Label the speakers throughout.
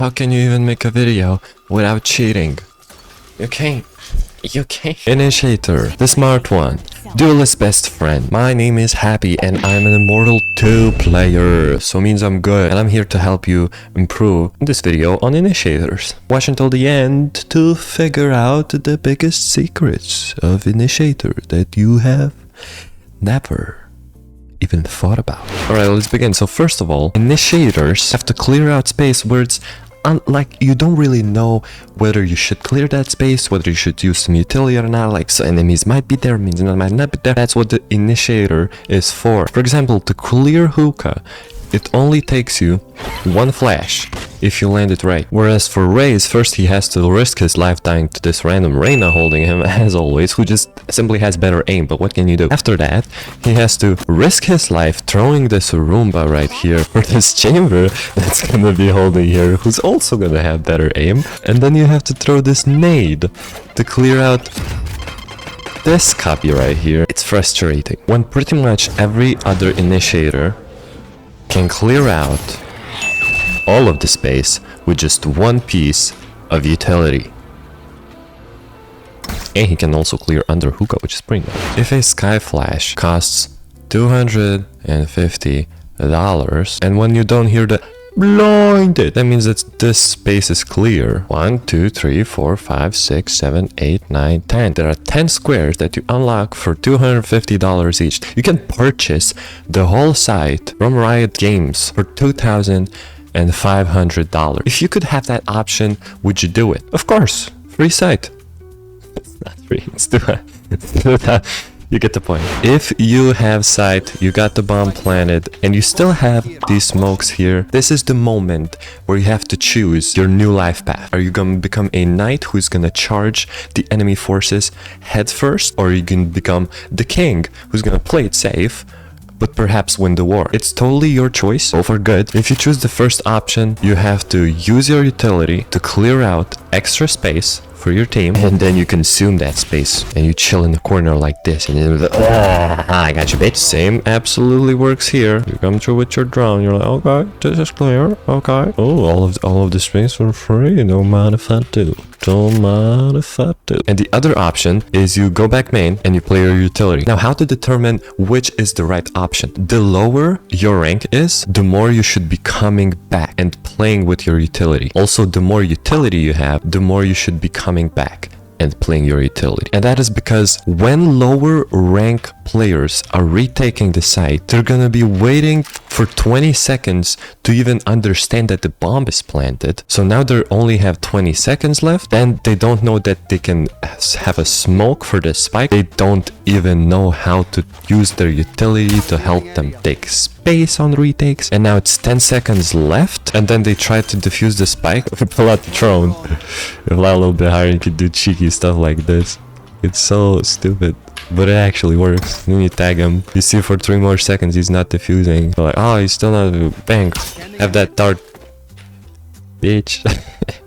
Speaker 1: How can you even make a video without cheating? You can't. You can't. Initiator, the smart one. Duelist best friend. My name is Happy and I'm an Immortal 2 player. So means I'm good and I'm here to help you improve in this video on initiators. Watch until the end to figure out the biggest secrets of initiator that you have never even thought about. Alright, let's begin. So first of all, initiators have to clear out space where it's like you don't really know whether you should clear that space, whether you should use some utility or not. Like, so enemies might be there, means they might not be there. That's what the initiator is for. For example, to clear hookah, it only takes you one flash if you land it right. Whereas for Raze, first he has to risk his life dying to this random Reyna holding him, as always, who just simply has better aim, but what can you do? After that, he has to risk his life throwing this Roomba right here for this chamber that's gonna be holding here, who's also gonna have better aim. And then you have to throw this nade to clear out this copy right here. It's frustrating when pretty much every other initiator can clear out all of the space with just one piece of utility. And he can also clear under hookah, which is pretty nice. If a sky flash costs $250, and when you don't hear the blinded, that means that this space is clear. 1, 2, 3, 4, 5, 6, 7, 8, 9, 10. There are 10 squares that you unlock for $250 each. You can purchase the whole site from Riot Games for $2,500. If you could have that option, would you do it? Of course, free site. It's not free, it's too high. You get the point. If you have sight, you got the bomb planted, and you still have these smokes here, this is the moment where you have to choose your new life path. Are you gonna become a knight who's gonna charge the enemy forces head first, or are you gonna become the king who's gonna play it safe but perhaps win the war? It's totally your choice, all for good. If you choose the first option, you have to use your utility to clear out extra space for your team, and then you consume that space and you chill in the corner like this, and you're like, I got you, bitch. Same absolutely works here. You come through with your drone, you're like, okay, this is clear, okay. Oh, all of the space for free, don't mind if I do. Don't mind if I do. And the other option is you go back main and you play your utility. Now, how to determine which is the right option? The lower your rank is, the more you should be coming back and playing with your utility. Also, the more utility you have, the more you should be coming back and playing your utility. And that is because when lower rank players are retaking the site, they're gonna be waiting for 20 seconds to even understand that the bomb is planted. So now they only have 20 seconds left, and they don't know that they can have a smoke for the spike. They don't even know how to use their utility to help them take space on retakes. And now it's 10 seconds left, and then they try to defuse the spike. Pull out the drone. If a little bit higher, you could do cheeky stuff like this. It's so stupid, but it actually works. Then you tag him, you see for 3 more seconds he's not defusing. You're like, oh, he's still not. Bang, have that dart, bitch.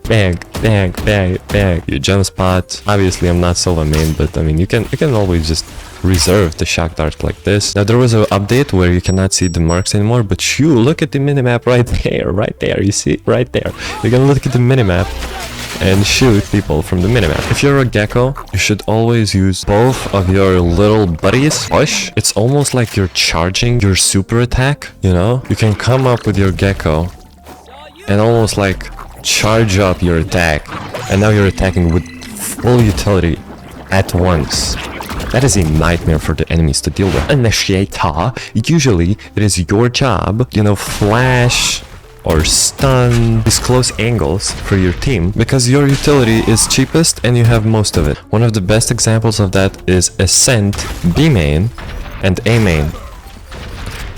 Speaker 1: Bang, bang, bang, bang. You jump spot. Obviously I'm not Sova main, but I mean you can always just reserve the shock dart like this. Now there was an update where you cannot see the marks anymore, but you look at the minimap right there, you see it right there. You can look at the minimap and shoot people from the minimap. If you're a gecko, you should always use both of your little buddies. Push. It's almost like you're charging your super attack, you know? You can come up with your gecko and almost like charge up your attack, and now you're attacking with full utility at once. That is a nightmare for the enemies to deal with. Initiator, usually it is your job, you know, flash or stun, these close angles for your team, because your utility is cheapest and you have most of it. One of the best examples of that is Ascent, B main, and A main.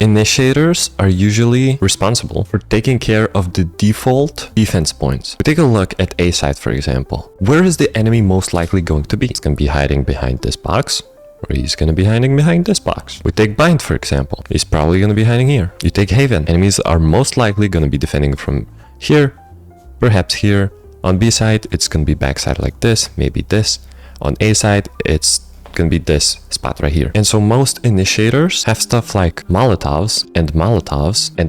Speaker 1: Initiators are usually responsible for taking care of the default defense points. We take a look at A side, for example. Where is the enemy most likely going to be? It's going to be hiding behind this box, or he's going to be hiding behind this box. We take Bind, for example. He's probably going to be hiding here. You take Haven. Enemies are most likely going to be defending from here, perhaps here. On B side, it's going to be backside like this, maybe this. On A side, it's gonna be this spot right here. And so most initiators have stuff like Molotovs and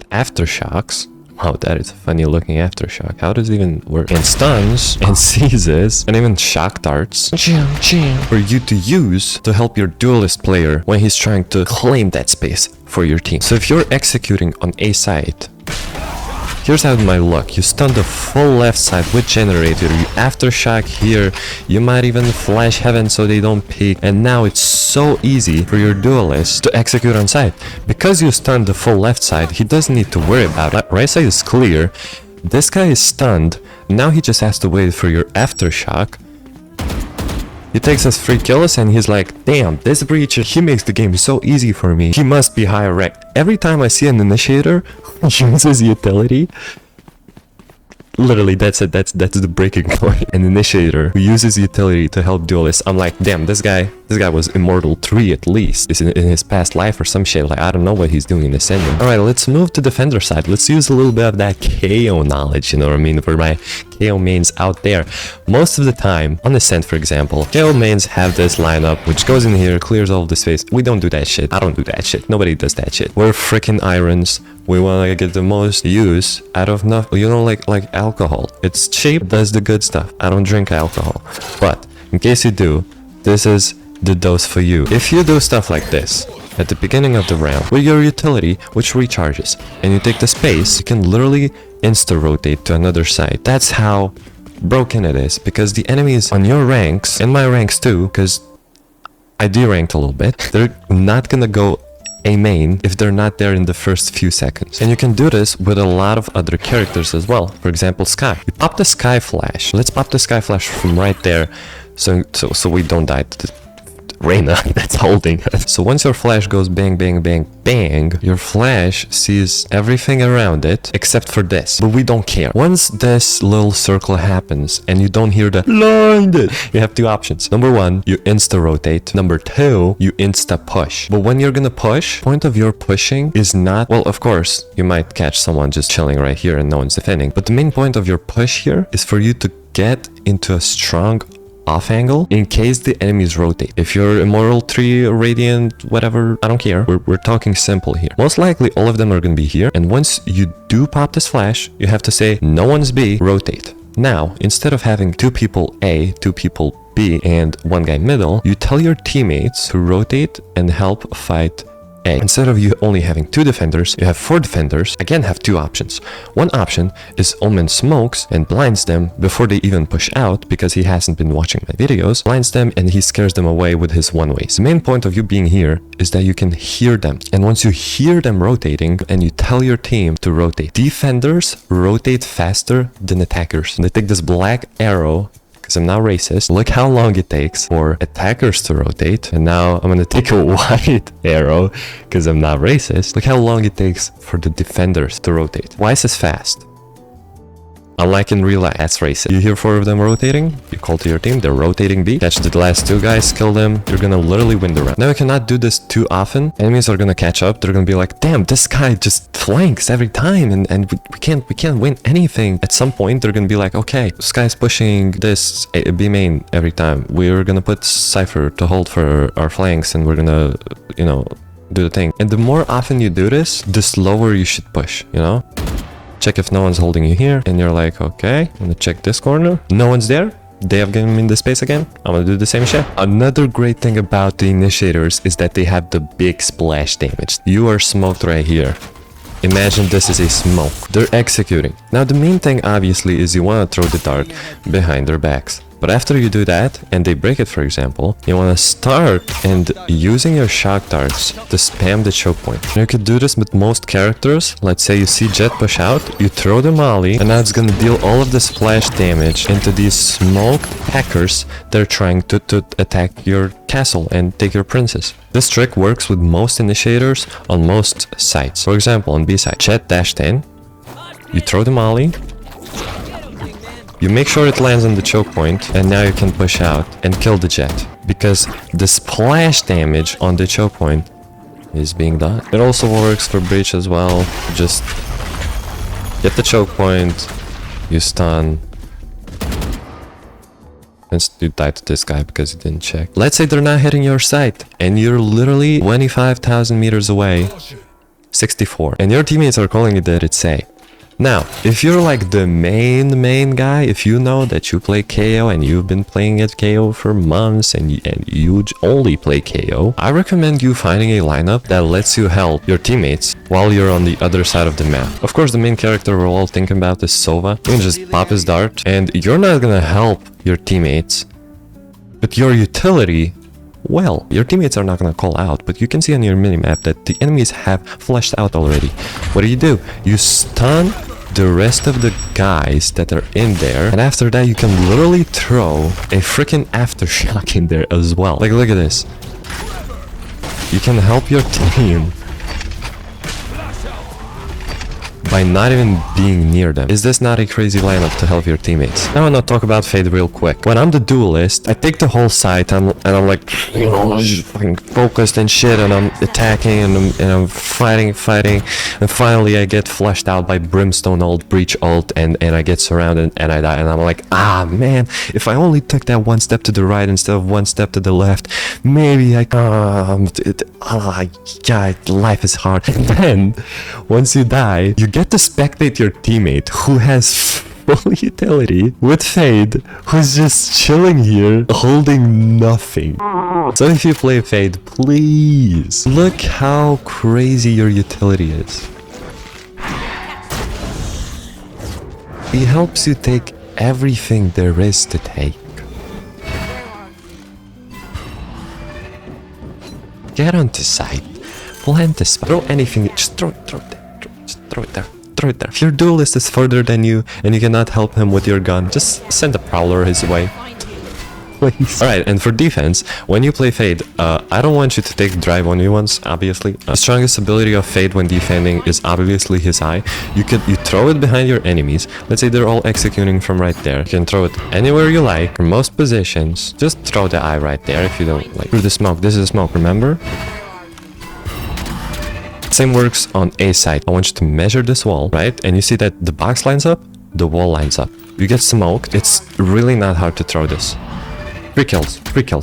Speaker 1: aftershocks Wow, that is a funny looking aftershock. How does it even work? And stuns, and seizes, and even shock darts for you to use to help your duelist player when he's trying to claim that space for your team. So if you're executing on a side, here's how it might look. You stun the full left side with generator, you aftershock here, you might even flash heaven so they don't peek, and now it's so easy for your duelist to execute on side. Because you stunned the full left side, he doesn't need to worry about it. Right side is clear, this guy is stunned, now he just has to wait for your aftershock. He takes his free kills and he's like, damn, this breacher, he makes the game so easy for me. He must be higher rank. Every time I see an initiator who uses utility, literally that's it, that's the breaking point. An initiator who uses utility to help duelists, I'm like, damn, this guy was Immortal 3 at least. It's in his past life or some shit. Like, I don't know what he's doing in Ascending. Alright, let's move to defender side. Let's use a little bit of that KO knowledge, you know what I mean, for my KO mains out there. Most of the time, on Ascent for example, KO mains have this lineup which goes in here, clears all of the space. We don't do that shit. I don't do that shit. Nobody does that shit. We're freaking irons. We want to get the most use out of nothing, you know, like alcohol. It's cheap, does the good stuff. I don't drink alcohol, but in case you do, this is the dose for you. If you do stuff like this at the beginning of the round with your utility, which recharges, and you take the space, you can literally insta-rotate to another side. That's how broken it is, because the enemies on your ranks, and my ranks too, because I deranked a little bit, they're not gonna go a main if they're not there in the first few seconds. And you can do this with a lot of other characters as well. For example, Sky. You pop the Sky Flash. Let's pop the Sky Flash from right there so we don't die to the Reyna that's holding us. So once your flash goes bang, bang, bang, bang, your flash sees everything around it except for this. But we don't care. Once this little circle happens and you don't hear the blinded, you have two options. Number one, you insta-rotate. Number two, you insta-push. But when you're gonna push, point of your pushing is not, well, of course, you might catch someone just chilling right here and no one's defending. But the main point of your push here is for you to get into a strong off angle in case the enemies rotate. If you're Immortal 3, Radiant, whatever, I don't care. We're talking simple here. Most likely all of them are gonna be here, and once you do pop this flash, you have to say no one's B, rotate. Now, instead of having two people A, two people B, and one guy middle, you tell your teammates to rotate and help fight A. Instead of you only having two defenders, you have four defenders. Again, have two options. One option is Omen smokes and blinds them before they even push out, because he hasn't been watching my videos. Blinds them and he scares them away with his one-ways. The main point of you being here is that you can hear them. And once you hear them rotating and you tell your team to rotate, defenders rotate faster than attackers. And they take this black arrow, because I'm now racist. Look how long it takes for attackers to rotate. And now I'm gonna take a white arrow because I'm not racist. Look how long it takes for the defenders to rotate. Twice as fast. Unlike in real life, that's racist. You hear four of them rotating, you call to your team, they're rotating B, catch the last two guys, kill them, you're gonna literally win the round. Now you cannot do this too often. Enemies are gonna catch up, they're gonna be like, damn, this guy just flanks every time and we can't win anything. At some point they're gonna be like, okay, this guy's pushing this B main every time. We're gonna put Cypher to hold for our flanks and we're gonna, you know, do the thing. And the more often you do this, the slower you should push, you know? Check if no one's holding you here, and you're like, okay, I'm gonna check this corner. No one's there. They have given me the space again. I'm gonna do the same shit. Another great thing about the initiators is that they have the big splash damage. You are smoked right here. Imagine this is a smoke. They're executing. Now the main thing obviously is you want to throw the dart behind their backs. But after you do that, and they break it for example, you want to start and using your shock darts to spam the choke point. You could do this with most characters. Let's say you see Jet push out, you throw the molly, and now it's gonna deal all of the splash damage into these smoked hackers that are trying to attack your castle and take your princess. This trick works with most initiators on most sites. For example, on B side, Jet dashed in, you throw the molly, you make sure it lands on the choke point, and now you can push out and kill the Jet, because the splash damage on the choke point is being done. It also works for breach as well. Just get the choke point, you stun, and you die to this guy because you didn't check. Let's say they're not hitting your site and you're literally 25,000 meters away, 64, and your teammates are calling it that it's safe. Now, if you're like the main guy, if you know that you play KO and you've been playing at KO for months and you only play KO, I recommend you finding a lineup that lets you help your teammates while you're on the other side of the map. Of course, the main character we're all thinking about is Sova. You can just pop his dart and you're not gonna help your teammates, but your utility, well, your teammates are not gonna call out, but you can see on your minimap that the enemies have flushed out already. What do? You stun the rest of the guys that are in there, and after that you can literally throw a freaking aftershock in there as well. Like, look at this. You can help your team by not even being near them. Is this not a crazy lineup to help your teammates? Now I want to talk about Fade real quick. When I'm the duelist, I take the whole site and I'm like, you know, just fucking focused and shit, and I'm attacking and I'm fighting, and finally I get flushed out by Brimstone ult, Breach ult, and I get surrounded and I die, and I'm like, ah man, if I only took that one step to the right instead of one step to the left, maybe I God, life is hard. And then once you die, you get to spectate your teammate who has full utility with Fade, who's just chilling here holding nothing. So if you play Fade, please look how crazy your utility is. He helps you take everything there is to take. Get onto site, plant the spot, throw anything, just throw it there, just throw it there. Throw it there. If your duelist is further than you and you cannot help him with your gun, just send a prowler his way. Please. Alright, and for defense, when you play Fade, I don't want you to take drive 1v1s, obviously. The strongest ability of Fade when defending is obviously his eye. You throw it behind your enemies. Let's say they're all executing from right there. You can throw it anywhere you like, from most positions. Just throw the eye right there if you don't like. Through the smoke. This is a smoke, remember? Same works on A side. I want you to measure this wall, right? And you see that the box lines up, the wall lines up. You get smoked. It's really not hard to throw this. 3 kills, 3 kills.